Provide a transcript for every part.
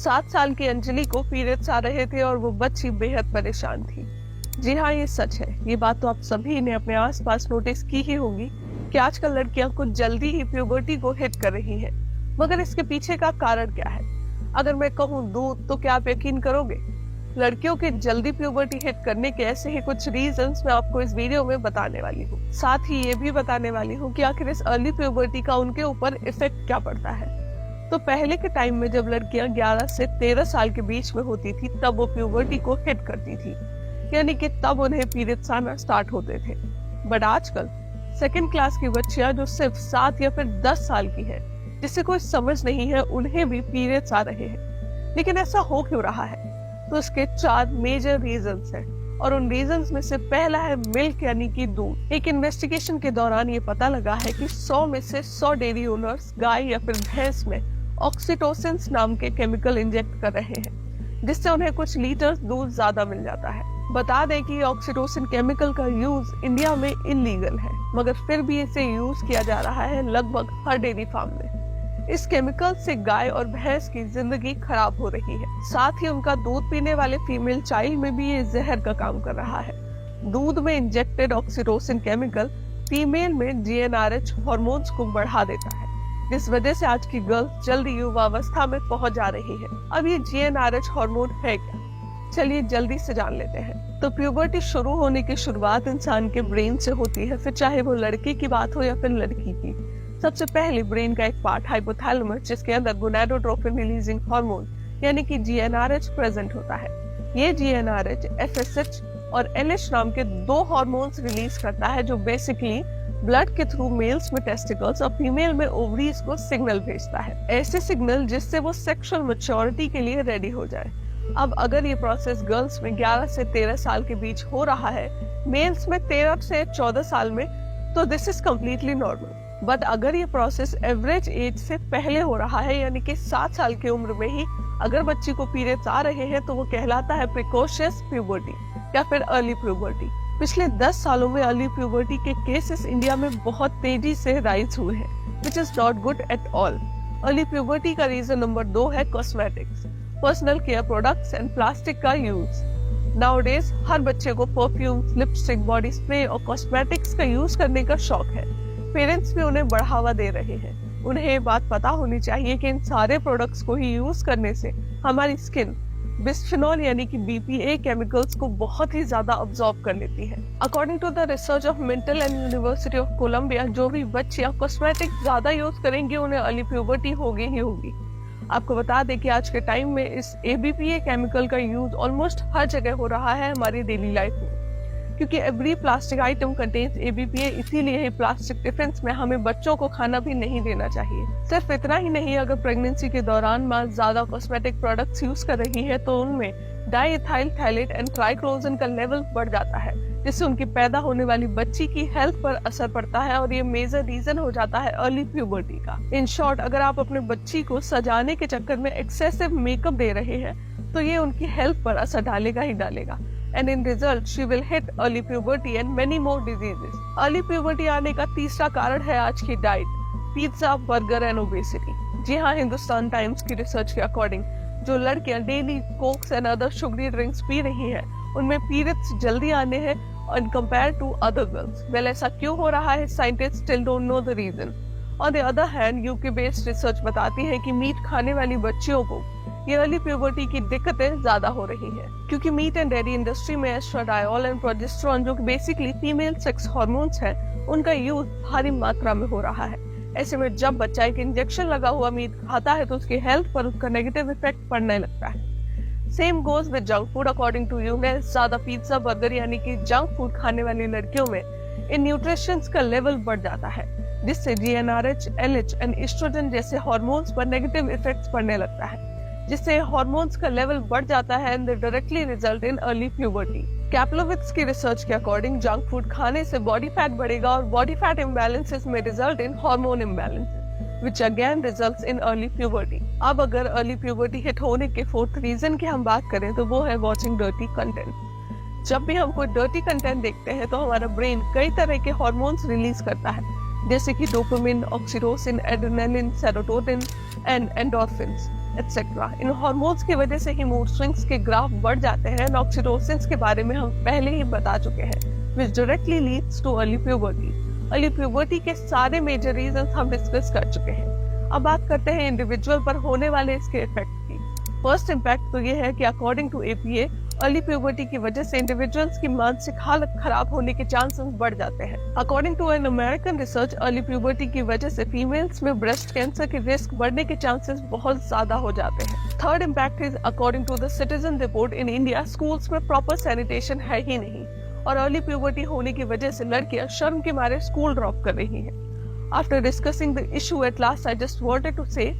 7 साल की अंजलि को पीरियड्स आ रहे थे और वो बच्ची बेहद परेशान थी। जी हाँ, ये सच है। ये बात तो आप सभी ने अपने आसपास नोटिस की ही होगी कि आजकल लड़कियां कुछ जल्दी ही प्यूबर्टी को हिट कर रही हैं। मगर इसके पीछे का कारण क्या है? अगर मैं कहूँ दूध, तो क्या आप यकीन करोगे? लड़कियों के जल्दी प्यूबर्टी हिट करने के ऐसे ही कुछ रीजंस मैं आपको इस वीडियो में बताने वाली हूँ। साथ ही ये भी बताने वाली हूँ कि आखिर इस अर्ली प्यूबर्टी का उनके ऊपर इफेक्ट क्या पड़ता है। तो पहले के टाइम में जब लड़कियां 11 से 13 साल के बीच में होती थी, तब वो प्यूबर्टी को हिट करती थी, यानी कि तब उन्हें पीरियड्स आना स्टार्ट होते थे। बट आजकल सेकंड क्लास की बच्चियां जो सिर्फ 7 या फिर 10 साल की है, जिसे कोई समझ नहीं है, उन्हें भी पीरियड्स आ रहे हैं। लेकिन ऐसा हो क्यों रहा है? तो इसके 4 मेजर रीजंस हैं और उन रीजंस में से पहला है मिल्क यानी कि दूध। एक इन्वेस्टिगेशन के दौरान ये पता लगा है कि 100 में से 100 डेयरी ओनर्स गाय या फिर भैंस में ऑक्सीटोसिन नाम के केमिकल इंजेक्ट कर रहे हैं, जिससे उन्हें कुछ लीटर दूध ज्यादा मिल जाता है। बता दें कि ऑक्सीटोसिन केमिकल का यूज इंडिया में इलीगल है, मगर फिर भी इसे यूज किया जा रहा है लगभग हर डेयरी फार्म में। इस केमिकल से गाय और भैंस की जिंदगी खराब हो रही है। साथ ही उनका दूध पीने वाले फीमेल चाइल्ड में भी ये जहर का काम कर रहा है। दूध में इंजेक्टेड ऑक्सीटोसिन केमिकल फीमेल में जीएनआरएच हार्मोन्स को बढ़ा देता है, जिस वजह से आज की गर्ल्स जल्दी युवावस्था में पहुंच जा रही है। अब ये जीएनआरएच हार्मोन है क्या? चलिए जल्दी से जान लेते हैं। तो प्यूबर्टी शुरू होने की शुरुआत इंसान के ब्रेन से होती है, फिर चाहे वो लड़के की बात हो या फिर लड़की की। सबसे पहले ब्रेन का एक पार्ट हाइपोथैलेमस, जिसके अंदर गोनाडोट्रोपिन रिलीजिंग हार्मोन यानी कि जीएनआरएच प्रेजेंट होता है। ये जीएनआरएच एफएसएच और एलएच नाम के 2 हार्मोन्स रिलीज करता है, जो बेसिकली ब्लड के थ्रू मेल्स में टेस्टिकल्स और फीमेल में ओवरीज को सिग्नल भेजता है। ऐसे सिग्नल जिससे वो सेक्सुअल मैच्योरिटी के लिए रेडी हो जाए। अब अगर ये प्रोसेस गर्ल्स में 11 से 13 साल के बीच हो रहा है, मेल्स में 13 से 14 साल में, तो this is completely normal. But अगर ये प्रोसेस एवरेज एज से पहले हो रहा है, यानी कि 7 साल की उम्र में ही अगर बच्ची को पीरियड्स आ रहे हैं, तो वो कहलाता है प्रिकॉशियस प्यूबर्टी या फिर अर्ली प्यूबर्टी। पिछले 10 सालों में अर्ली प्यूबर्टी के केसेस इंडिया में बहुत तेजी से राइज हुए हैं, which is not good at all. Early puberty का रीजन नंबर 2 है cosmetics, personal care products and plastic का यूज। नाउडेज हर बच्चे को परफ्यूम, लिपस्टिक, बॉडी स्प्रे और कॉस्मेटिक्स का यूज करने का शौक है। पेरेंट्स भी उन्हें बढ़ावा दे रहे हैं। उन्हें ये बात पता होनी चाहिए कि इन सारे प्रोडक्ट्स को ही यूज करने से हमारी स्किन बिस्फेनॉल यानी कि बीपीए केमिकल्स को बहुत ही ज्यादा अब्सॉर्ब कर लेती है। According to the research of mental and university of Columbia, जो भी बच्चियां कॉस्मेटिक्स ज्यादा यूज करेंगी, उन्हें अर्ली प्यूबर्टी होगी ही होगी। आपको बता दें कि आज के टाइम में इस एबीपीए केमिकल का यूज ऑलमोस्ट हर जगह हो रहा है हमारी डेली लाइफ में, क्योंकि एवरी प्लास्टिक आइटम कंटेन्स एबीपीए। इसीलिए ही प्लास्टिक टिफिन्स में हमें बच्चों को खाना भी नहीं देना चाहिए। सिर्फ इतना ही नहीं, अगर प्रेगनेंसी के दौरान माँ ज्यादा कॉस्मेटिक प्रोडक्ट्स यूज कर रही है, तो उनमें डाइएथाइल थैलेट एंड ट्राइक्लोजन का लेवल बढ़ जाता है, जिससे उनकी पैदा होने वाली बच्ची की हेल्थ पर असर पड़ता है और ये मेजर रीजन हो जाता है अर्ली प्यूबर्टी का। इन शॉर्ट, अगर आप अपने बच्ची को सजाने के चक्कर में एक्सेसिव मेकअप दे रहे हैं, तो ये उनकी हेल्थ पर असर डालेगा ही डालेगा। And in result, she will hit early puberty and many more diseases. Early puberty आने का तीसरा कारण है आज की diet, pizza, burger and obesity. जी हाँ, हिंदुस्तान टाइम्स की रिसर्च के अकॉर्डिंग जो लड़कियां daily cokes and other sugary drinks पी रही हैं, उनमें पीरियड्स जल्दी आने हैं and compared to other girls. Well, ऐसा क्यों हो रहा है? Scientists still don't know the reason. On the other hand, UK based research बताती है कि मीट खाने वाली बच्चियों को ये अर्ली प्यूबर्टी की दिक्कतें ज्यादा हो रही है, क्योंकि मीट एंड डेयरी इंडस्ट्री में एस्ट्राडायोल एंड प्रोजेस्टेरोन, जो कि बेसिकली फीमेल सेक्स हार्मोन्स हैं, उनका यूज भारी मात्रा में हो रहा है। ऐसे में जब बच्चा एक इंजेक्शन लगा हुआ मीट खाता है, तो उसकी हेल्थ पर उसका नेगेटिव इफेक्ट पड़ने लगता है। Same goes with junk food. According to यूनेस, ज्यादा पिज्जा, बर्गर यानी कि जंक फूड खाने वाली लड़कियों में इन न्यूट्रिशंस का लेवल बढ़ जाता है, जिससे जीएनआरएच, एलएच एंड एस्ट्रोजन जैसे हार्मोन्स पर नेगेटिव इफेक्ट्स पड़ने लगता है, जिससे हार्मोन्स का लेवल बढ़ जाता है and they directly result in early puberty. Kaplowitz की रिसर्च के अकॉर्डिंग जंक फूड खाने से बॉडी फैट बढ़ेगा और बॉडी फैट इम्बैलेंसेस में result in hormone imbalances, which again results in early puberty. अब अगर अर्ली प्यूबर्टी हिट होने के 4th रीजन की हम बात करें, तो वो है वॉचिंग डर्टी कंटेंट। जब भी हम कोई डर्टी कंटेंट देखते हैं, तो हमारा ब्रेन कई तरह के हार्मोन्स रिलीज करता है, जैसे कि dopamine, oxytocin, adrenaline, serotonin and endorphins. Etcetera. In hormones की वजह से ही मूड स्विंग्स के ग्राफ बढ़ जाते हैं। ऑक्सीटोसिन के बारे में हम पहले ही बता चुके हैं, विच directly leads too early puberty. Early puberty के सारे मेजर रीजंस हम डिस्कस कर चुके हैं। अब बात करते हैं इंडिविजुअल पर होने वाले इसके इफेक्ट की। फर्स्ट इम्पैक्ट तो ये है कि according to APA early puberty की वजह से इंडिविजुअल्स की मानसिक हालत खराब होने के चांसेस बढ़ जाते हैं। According to an American research, early puberty की वजह से फीमेल्स में ब्रेस्ट कैंसर के रिस्क बढ़ने के चांसेस बहुत ज्यादा हो जाते हैं। Third impact is according to the citizen report, in India schools में प्रॉपर सैनिटेशन है ही नहीं और अर्ली प्यूबर्टी होने की वजह से लड़कियां शर्म के मारे स्कूल ड्रॉप कर रही हैं। After discussing the issue at last, I just wanted to say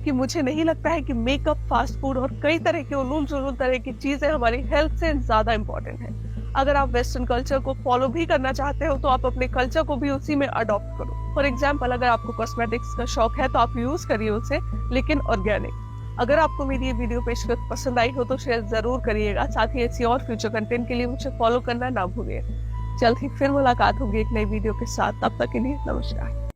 कि मुझे नहीं लगता है कि मेकअप, फास्ट फूड और कई तरह के उलूल जुलूल तरह की चीजें हमारी हेल्थ से ज्यादा इंपॉर्टेंट है। अगर आप वेस्टर्न कल्चर को फॉलो भी करना चाहते हो तो आप अपने कल्चर को भी उसी में अडॉप्ट करो। फॉर एग्जाम्पल, अगर आपको कॉस्मेटिक्स का शौक है तो आप यूज करिए उसे, लेकिन ऑर्गेनिक। अगर आपको मेरी ये वीडियो पेशकश पसंद आई हो तो शेयर जरूर करिएगा। साथ ही ऐसी और फ्यूचर कंटेंट के लिए मुझे फॉलो करना ना भूलिए। जल्द ही फिर मुलाकात होगी एक नई वीडियो के साथ। तब तक के लिए नमस्कार।